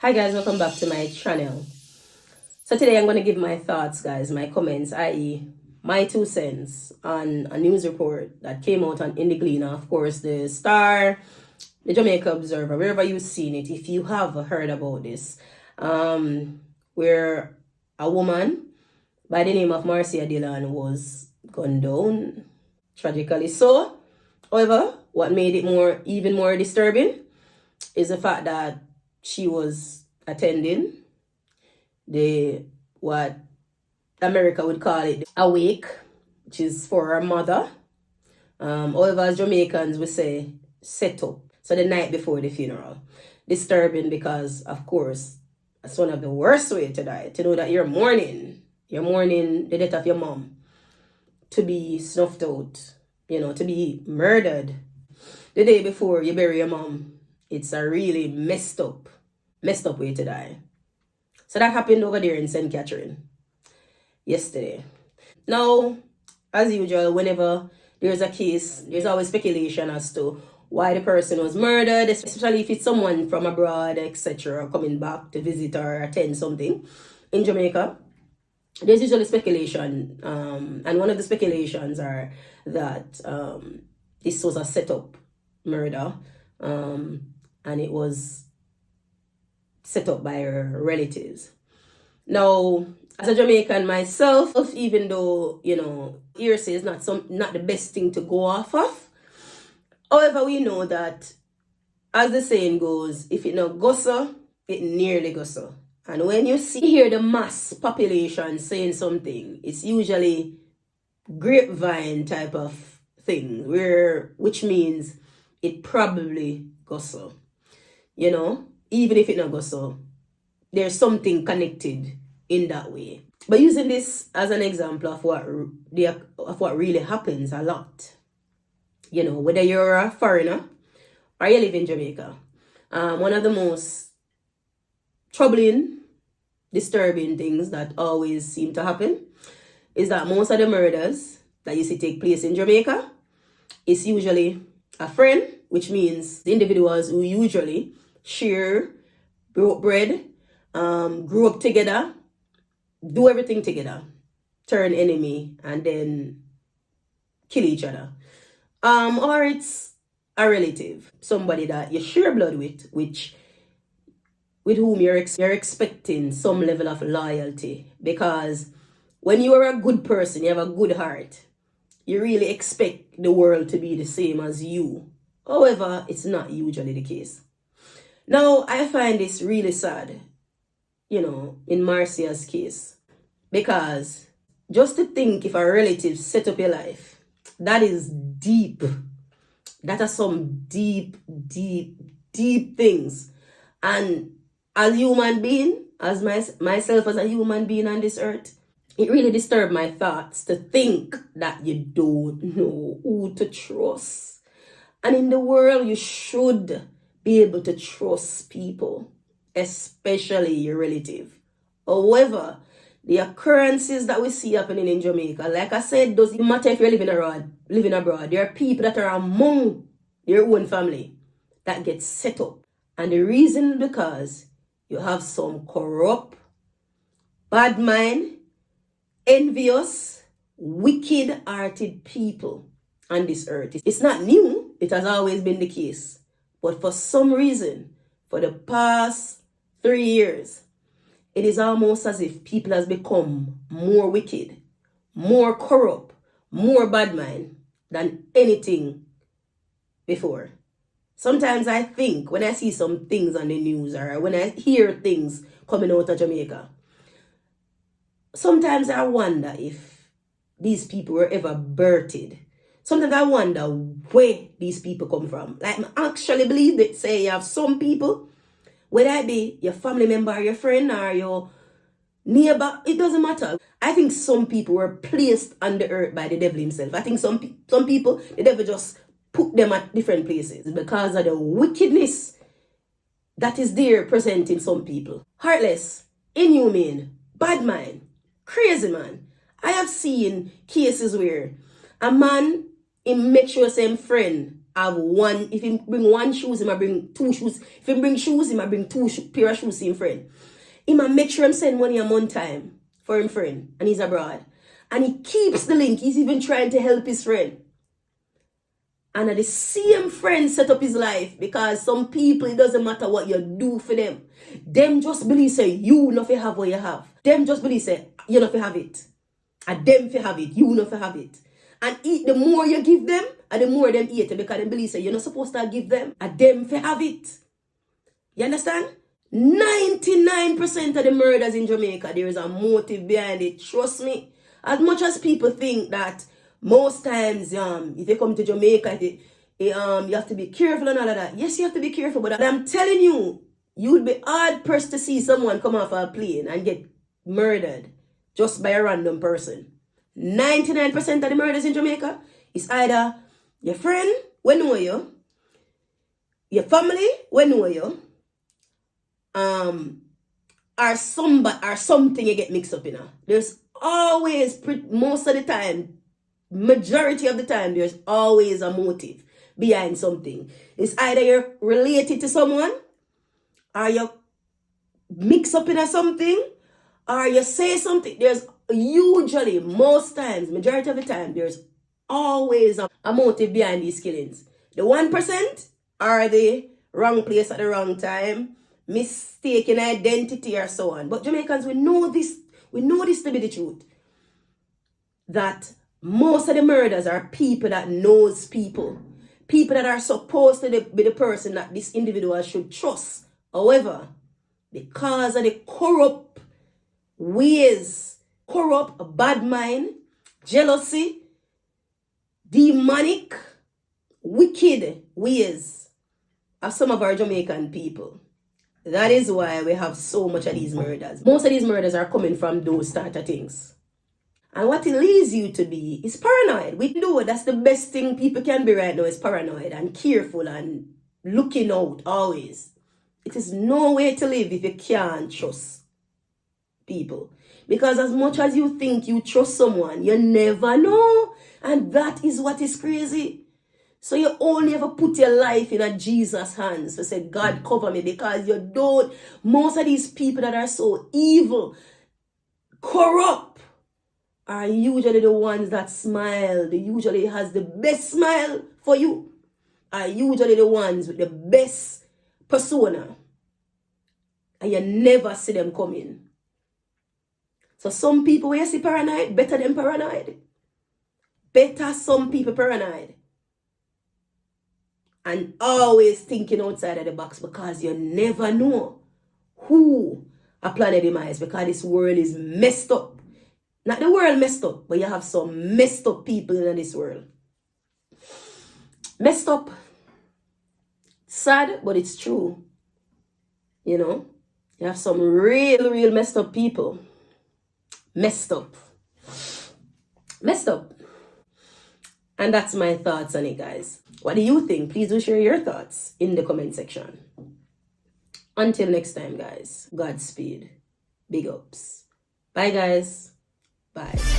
Hi guys, welcome back to my channel. So today I'm going to give my thoughts, guys, my comments, i.e. my 2 cents on a news report that came out in the Gleaner, of course, the Star, the Jamaica Observer, wherever you've seen it, if you have heard about this, where a woman by the name of Marcia Dillon was gunned down, tragically so. However, what made it even more disturbing is the fact that she was attending the what America would call it a wake, which is for her mother. However, as Jamaicans we say set up. So the night before the funeral. Disturbing because of course that's one of the worst way to die. To know that you're mourning the death of your mom, to be snuffed out, to be murdered the day before you bury your mom. It's a really messed up way to die. So that happened over there in St. Catherine yesterday. Now, as usual, whenever there's a case, there's always speculation as to why the person was murdered, especially if it's someone from abroad, etc., coming back to visit or attend something in Jamaica. There's usually speculation, and one of the speculations are that this was a set-up murder, and it was set up by her relatives. Now, as a Jamaican myself, even though, hearsay is not the best thing to go off of, however, we know that, as the saying goes, if it not go so, it nearly go so. And when you hear the mass population saying something, it's usually grapevine type of thing, which means it probably goes so. Even if it not goes so, there's something connected in that way. But using this as an example of what really happens a lot, whether you're a foreigner or you live in Jamaica, one of the most troubling, disturbing things that always seem to happen is that most of the murders that you see take place in Jamaica is usually a friend, which means the individuals who usually share, broke bread, grew up together, do everything together, turn enemy, and then kill each other. Or it's a relative, somebody that you share blood with whom you're expecting some level of loyalty. Because when you are a good person, you have a good heart, you really expect the world to be the same as you. However, it's not usually the case. Now, I find this really sad, in Marcia's case, because just to think if a relative set up your life, that is deep. That are some deep, deep, deep things. And as a human being, as myself as a human being on this earth, it really disturbed my thoughts to think that you don't know who to trust. And in the world, you should be able to trust people, especially your relative. However, the occurrences that we see happening in Jamaica, like I said, doesn't matter if you're living abroad. There are people that are among your own family that get set up. And the reason because you have some corrupt, bad mind, envious, wicked-hearted people on this earth. It's not new. It has always been the case. But for some reason, for the past 3 years, it is almost as if people has become more wicked, more corrupt, more bad mind than anything before. Sometimes I think when I see some things on the news or when I hear things coming out of Jamaica, sometimes I wonder if these people were ever birthed. Sometimes I wonder where these people come from. Like, I actually believe that, say, you have some people, whether it be your family member, or your friend, or your neighbor, it doesn't matter. I think some people were placed on the earth by the devil himself. I think some people, the devil just put them at different places because of the wickedness that is there present in some people. Heartless, inhumane, bad mind, crazy man. I have seen cases where a man, he make sure same friend have one. If he bring one shoes, he might bring two shoes. If he bring shoes, he might bring two pair of shoes to him friend. He might make sure him send money a month time for him friend, and he's abroad. And he keeps the link. He's even trying to help his friend. And the same friend set up his life, because some people, it doesn't matter what you do for them. Them just believe say you not have what you have. Them just believe say you not have it. And them fi have it, you not have it. And eat, the more you give them, and the more them eat it, because they believe say you're not supposed to give them, and them fi have it. You understand? 99% of the murders in Jamaica, there is a motive behind it. Trust me. As much as people think that most times, if you come to Jamaica, you have to be careful and all of that. Yes, you have to be careful, but I'm telling you, you would be hard pressed to see someone come off a plane and get murdered just by a random person. 99% of the murders in Jamaica is either your friend, we know you, your family, we know you, or something you get mixed up in. There's always, most of the time, majority of the time, there's always a motive behind something. It's either you're related to someone, or you mix up in something, or you say something. There's usually, most times, majority of the time, there's always a motive behind these killings. The 1% are the wrong place at the wrong time, mistaken identity, or so on. But Jamaicans, we know this to be the truth. That most of the murders are people that knows people. People that are supposed to be the person that this individual should trust. However, because of the corrupt ways, corrupt, bad mind, jealousy, demonic, wicked ways of some of our Jamaican people, that is why we have so much of these murders. Most of these murders are coming from those sort of things. And what it leads you to be is paranoid. We know that's the best thing people can be right now, is paranoid and careful and looking out always. It is no way to live if you can't trust people. Because as much as you think you trust someone, you never know. And that is what is crazy. So you only ever put your life in a Jesus' hands to say, God, cover me, because you don't. Most of these people that are so evil, corrupt, are usually the ones that smile. They usually has the best smile for you. Are usually the ones with the best persona. And you never see them coming. So some people, when you see paranoid, better than paranoid. Better some people paranoid. And always thinking outside of the box, because you never know who a planet demise, because this world is messed up. Not the world messed up, but you have some messed up people in this world. Messed up. Sad, but it's true. You know? You have some real messed up people. Messed up. Messed up. And that's my thoughts on it, guys. What do you think? Please do share your thoughts in the comment section. Until next time, guys. Godspeed. Big ups. Bye, guys. Bye.